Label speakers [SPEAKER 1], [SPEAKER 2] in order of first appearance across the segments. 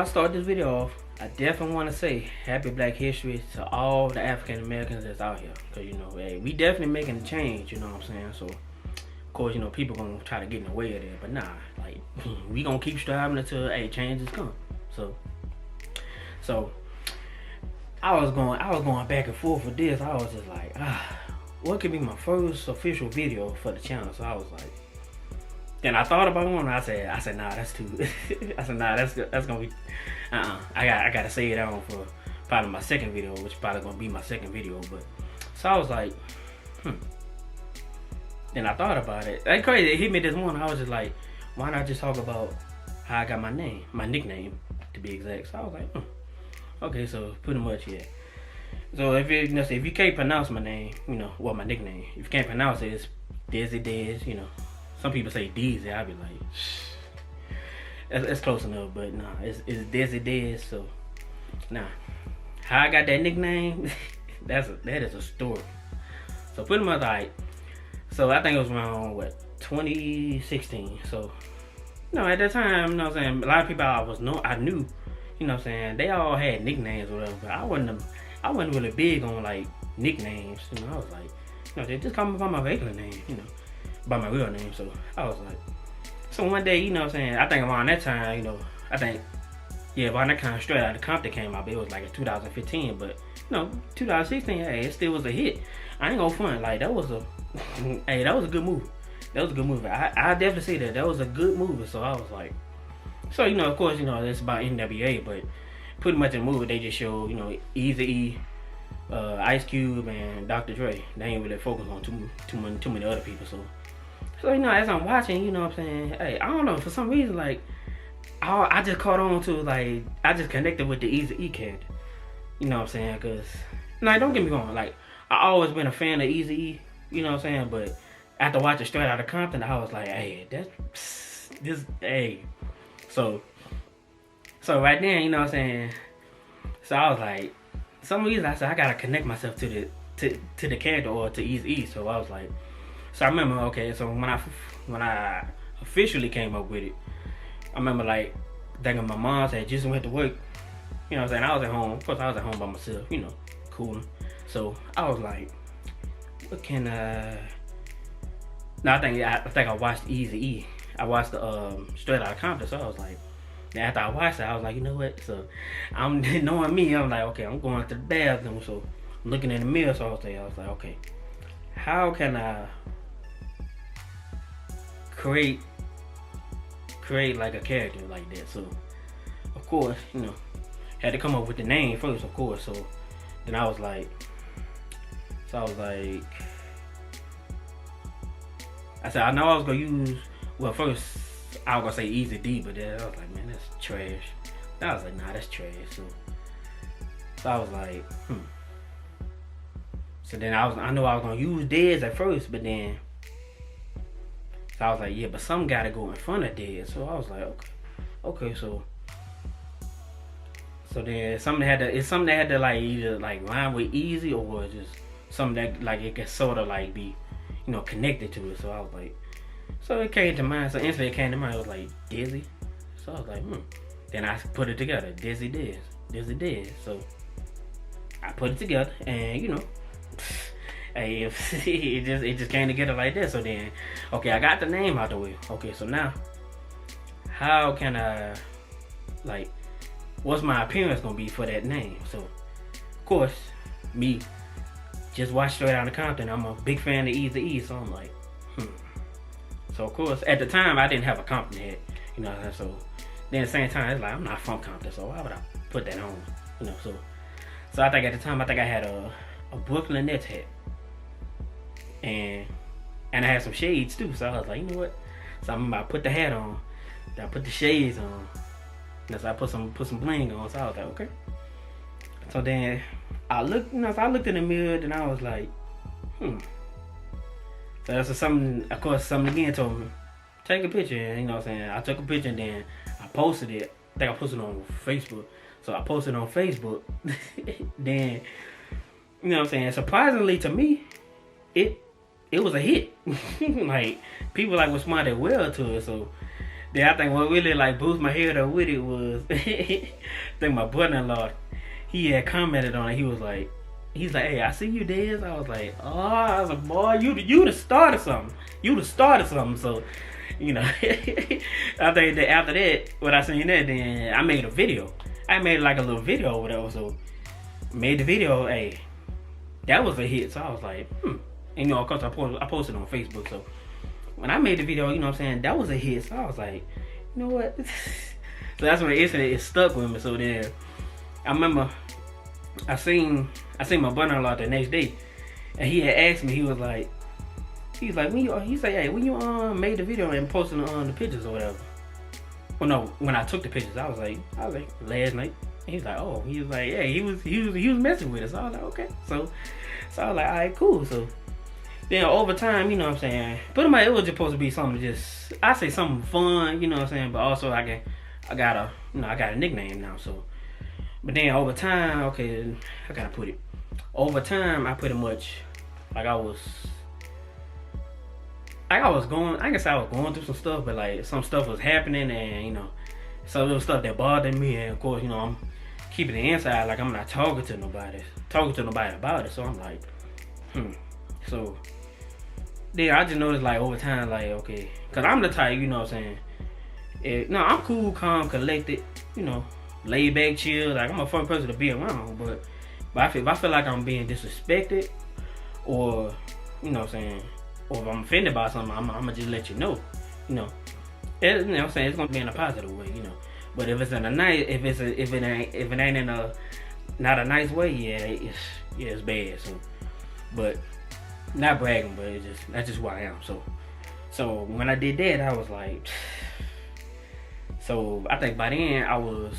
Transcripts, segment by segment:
[SPEAKER 1] I start this video off, I definitely want to say happy Black History to all the African Americans that's out here. Because, you know, hey, we definitely making a change, you know what I'm saying? So, of course, you know, people going to try to get in the way of that. But nah, like, we going to keep striving until, hey, changes come. So, I was going back and forth with this. I was just like, what could be my first official video for the channel? So I was like, then I thought about one. I said, nah, that's too. I said, nah, that's gonna be. I gotta save that one for probably my second video, which probably gonna be my second video. But so I was like, Then I thought about it. That crazy. It hit me this morning. I was just like, why not just talk about how I got my name, my nickname, to be exact. So I was like, okay, so pretty much yeah. So if you can't pronounce my name, you know, well, my nickname, if you can't pronounce it, it's Dezzy Dez, you know. Some people say Dezzy, I'll be like, that's close enough, but nah, it's Dezzy Dez. So nah, how I got that nickname, that is a story. So pretty much like, so I think it was around 2016. So you know, at that time, you know what I'm saying, a lot of people I knew, you know what I'm saying, they all had nicknames or whatever, but I wasn't really big on like nicknames. You know, I was like, you know, they just call me by my regular name, you know, by my real name. So I was like, so one day, you know what I'm saying, I think around that time, you know, around that time Straight Outta Compton came out, but it was like in 2015, but you know, 2016, hey, it still was a hit. I ain't gonna front, like that was a hey, that was a good movie. That was a good movie. I definitely say that was a good movie. So I was like, so you know, of course, you know, it's about NWA, but pretty much in the movie they just show, you know, Eazy-E, Ice Cube, and Dr. Dre. They ain't really focused on too many other people. So you know, as I'm watching, you know what I'm saying, hey, I don't know, for some reason, like, I just caught on to, like, I just connected with the Eazy-E character. You know what I'm saying? Because, like, don't get me wrong, like, I always been a fan of Eazy-E, you know what I'm saying? But after watching Straight Outta Compton, I was like, hey, hey. So right then, you know what I'm saying? So I was like, for some reason, I said, I gotta connect myself to the character or to Eazy-E. So I was like, so I remember, okay, so when I officially came up with it, I remember like thinking my mom said just went to work, you know what I'm saying? I was at home. Of course, I was at home by myself, you know, cooling. So I was like, what can no, I think I watched Eazy-E. I watched the Straight Outta Compton. So I was like, after I watched it, I was like, you know what? So I'm knowing me, I'm like, okay, I'm going to the bathroom. So I'm looking in the mirror. So I was like, okay, how can I create like a character like that? So of course, you know, had to come up with the name first, of course. So then I was like, I said, I know I was gonna use, well, first I was gonna say Easy D, but then I was like, man, that's trash. Then I was like, nah, that's trash. So I was like, So then I know I was gonna use Dez at first, but then, so I was like, yeah, but some gotta go in front of Dez. So I was like, okay, so then something that had to like either like rhyme with Easy or just something that like it could sort of like be, you know, connected to it. So I was like, so it came to mind. So instantly it came to mind. I was like, Dizzy. So I was like, Then I put it together, Dezzy Dez. So I put it together, and you know, hey, it just came together like that. So then, okay, I got the name out the way. Okay, so now, how can I, like, what's my appearance gonna be for that name? So, of course, me just watched Straight Outta Compton. I'm a big fan of Eazy-E, so I'm like, So of course, at the time, I didn't have a Compton head, you know. So then at the same time, it's like I'm not from Compton, so why would I put that on, you know? So I think at the time, I had a Brooklyn Nets hat, and I had some shades too. So I was like, you know what? So I put the hat on, then I put the shades on, and so I put some bling on. So I was like, okay. So then I looked, you know, so I looked in the mirror, and I was like, So that's something, of course, something again told me, take a picture, you know what I'm saying? I took a picture and then I posted it. I think I posted it on Facebook. So I posted it on Facebook. Then, you know what I'm saying? Surprisingly to me, it was a hit. Like, people like responded well to it. So Then I think what really like boosted my head up with it was I think my brother-in-law, he had commented on it. He's like, hey, I see you, Dez. I was like, oh, I was like, boy, you the started something. You the started something. So, you know, I think that after that, when I seen that, then I made a video. I made like a little video or whatever. So, made the video. Hey, that was a hit. So I was like, And you know, of course, I posted on Facebook. So when I made the video, you know what I'm saying, that was a hit. So I was like, you know what? So that's when the incident, it stuck with me. So then I remember I seen my brother-in-law the next day, and he had asked me. He was like, he said, hey, when you made the video and posted the pictures or whatever. Well, no, when I took the pictures, I was like last night. And he's like, oh, he was like, yeah, he was messing with us. So I was like, okay. So I was like, all right, cool. So then over time, you know what I'm saying, pretty much it was just supposed to be something I say something fun, you know what I'm saying, but also I got a nickname now. So, but then over time, okay, how can I put it? Over time, I pretty much like I guess I was going through some stuff, but like some stuff was happening, and you know, so there was stuff that bothered me, and of course, you know, I'm keeping it inside, like I'm not talking to nobody about it. So I'm like, So then I just noticed like over time, like okay, cause I'm the type, you know what I'm saying. No, I'm cool, calm, collected, you know, laid back, chill. Like I'm a fun person to be around, but if I feel like I'm being disrespected, or you know what I'm saying, or if I'm offended by something, I'm gonna just let you know, you know. You know what I'm saying, it's gonna be in a positive way, you know. But if it's in a nice, if it ain't in a not a nice way, it's bad. So, but not bragging, but that's just who I am. So when I did that, I was like, so I think by then I was,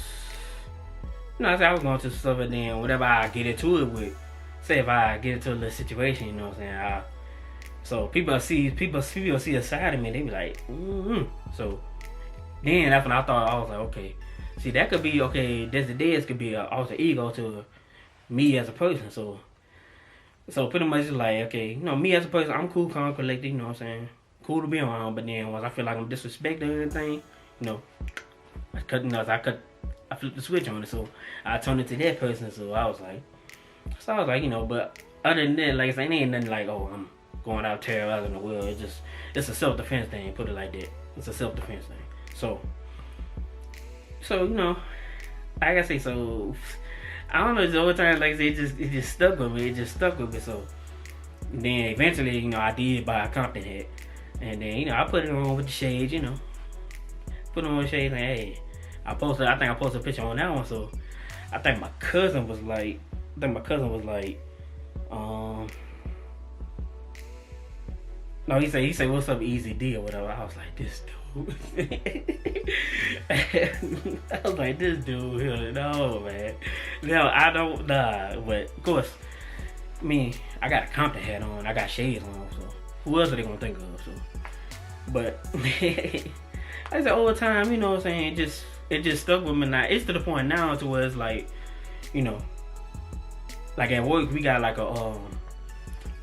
[SPEAKER 1] you know, I was going through stuff, and then whatever I get into it with, say if I get into a little situation, you know what I'm saying, so people see a side of me, they be like, So then that's when I was like, okay, see that could be okay. Dezzy Dez could be an alter ego to me as a person. So pretty much it's like, okay, you know, me as a person, I'm cool, calm, collected, you know what I'm saying, cool to be around. But then once I feel like I'm disrespecting or anything, you know, I flipped the switch on it. So I turned it to that person. So I was like, you know, but other than that, like I said, it ain't nothing like, oh, I'm going out terrorizing the world. It's a self-defense thing, put it like that. It's a self-defense thing. So you know, like I say, so I don't know, over time, like I say, it just stuck with me. So then eventually, you know, I did buy a Compton hat, and then, you know, I put it on with the shades, you know, put it on with the shades, and hey, I think I posted a picture on that one. So I think my cousin was like, no, he said, what's up, Easy D or whatever. I was like, this dude. I was like, this dude, no, man. No, I don't, nah. But, of course, I got a Compton hat on. I got shades on, so who else are they going to think of? So, but, I said, over time, you know what I'm saying, it just stuck with me now. It's to the point now to where it's like, you know, like at work, we got like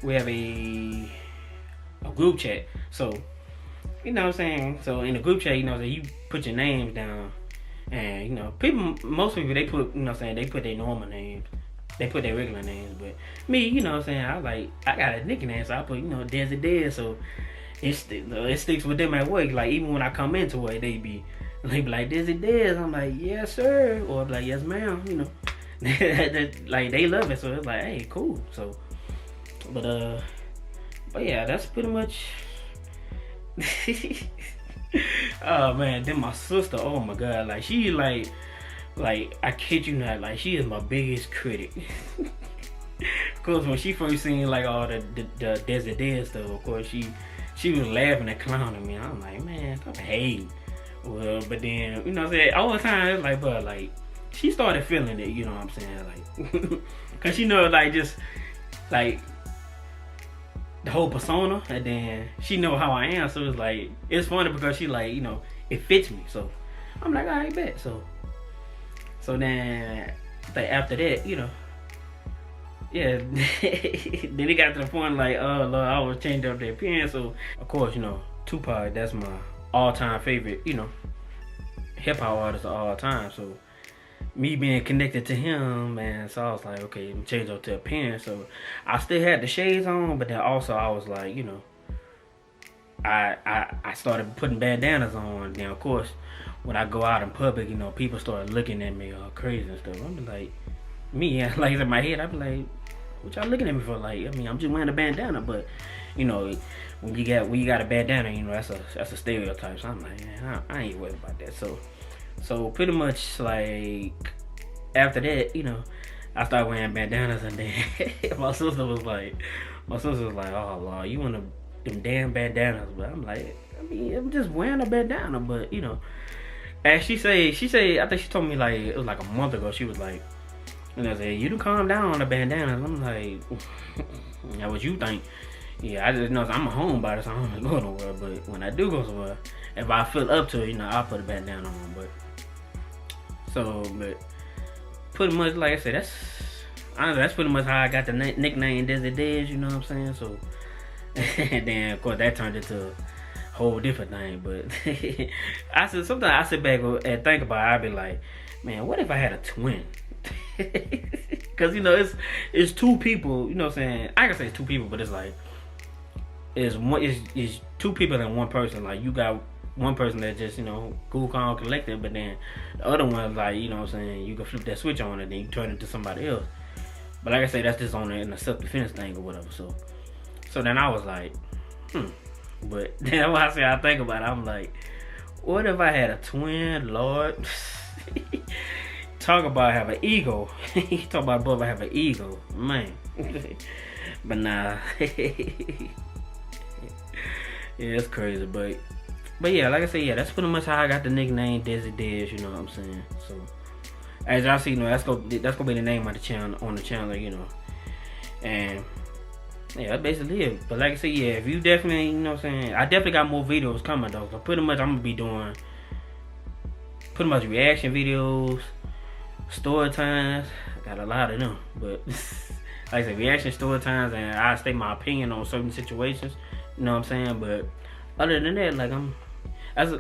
[SPEAKER 1] we have a group chat. So, you know what I'm saying? So in the group chat, you know, you put your names down, and you know, most people, they put, you know what I'm saying, they put their normal names, they put their regular names. But me, you know what I'm saying, I got a nickname, so I put, you know, Dezzy Dez. So it sticks with them at work. Like even when I come into it, they be like, Dezzy Dez. I'm like, yes sir, or I'm like, yes ma'am. You know, like they love it. So it's like, hey, cool. So, but yeah, that's pretty much. Oh man, then my sister, oh my god, like she like I kid you not, like she is my biggest critic. Cause when she first seen like all the Dezzy Dez stuff, of course she was laughing and clowning me. I'm like, man, stop hating. Well, but then, you know what I'm saying, all the time it's like, bro, like she started feeling it, you know what I'm saying, like cause she know, like, just like the whole persona, and then she know how I am, so it's like, it's funny because she like, you know, it fits me. So I'm like, alright, bet. So then like after that, you know, yeah, then it got to the point like, oh Lord, I was changing up the appearance. So of course, you know, Tupac, that's all-time favorite, you know, hip-hop artist of all time. So me being connected to him, man, so I was like, okay, I'm change up to appearance. So I still had the shades on, but then also I was like, you know, I started putting bandanas on. Then of course, when I go out in public, you know, people started looking at me all crazy and stuff. I'm like, me, like in my head, I'd be like, what y'all looking at me for? Like, I mean, I'm just wearing a bandana, but you know, when you got a bandana, you know, that's a stereotype. So I'm like, man, I ain't worried about that. So pretty much like after that, you know, I started wearing bandanas, and then my sister was like, oh Lord, you want them damn bandanas? But I'm like, I mean, I'm just wearing a bandana, but you know, and she say, I think she told me like it was like a month ago. She was like, you know, say you can calm down on the bandanas. I'm like, that's what you think. Yeah, I just know I'm a homebody, so I don't go nowhere. But when I do go somewhere, if I feel up to it, you know, I'll put a bandana on. But pretty much, like I said, that's pretty much how I got the nickname Dezzy Dez. You know what I'm saying? So, and then of course that turned into a whole different thing. But sometimes I sit back and think about it. I be like, man, what if I had a twin? Cause you know it's two people. You know what I'm saying? I can say it's two people, but it's like it's two people and one person. Like you got one person that just, you know, cool, calm, collected, but then the other one, like, you know what I'm saying, you can flip that switch on and then you turn it to somebody else. But like I say, that's just on in a self-defense thing or whatever. So then I was like, But then when I say I think about it, I'm like, what if I had a twin, Lord? Talk about have an ego. Talk about brother have an ego, man. But nah. Yeah, it's crazy, but yeah, like I said, yeah, that's pretty much how I got the nickname Dezzy Dez, you know what I'm saying? So as y'all see, you know, that's gonna be the name of the channel, you know. And yeah, that's basically it. But like I said, yeah, if you definitely, you know what I'm saying, I definitely got more videos coming though. So pretty much I'm gonna be doing pretty much reaction videos, story times. I got a lot of them, but like I said, reaction, story times, and I state my opinion on certain situations. You know what I'm saying? But other than that, like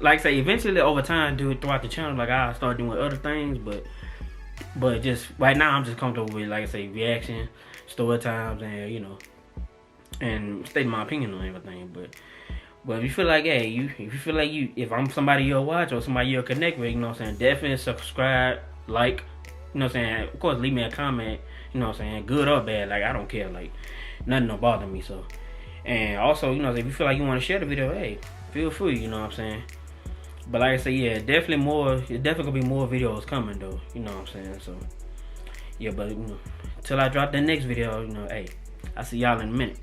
[SPEAKER 1] like I say, eventually over time, throughout the channel, like I'll start doing other things, but just right now I'm just comfortable with, like I say, reaction, story times, and you know, and stating my opinion on everything. But if you feel like, hey, if you feel like if I'm somebody you'll watch or somebody you'll connect with, you know what I'm saying, definitely subscribe, like, you know what I'm saying, of course leave me a comment, you know what I'm saying, good or bad, like I don't care, like nothing don't bother me. So, and also, you know, if you feel like you want to share the video, hey, feel free, you know what I'm saying. But like I said, yeah, definitely gonna be more videos coming though, you know what I'm saying. So yeah, but you know, till I drop the next video, you know, hey, I'll see y'all in a minute.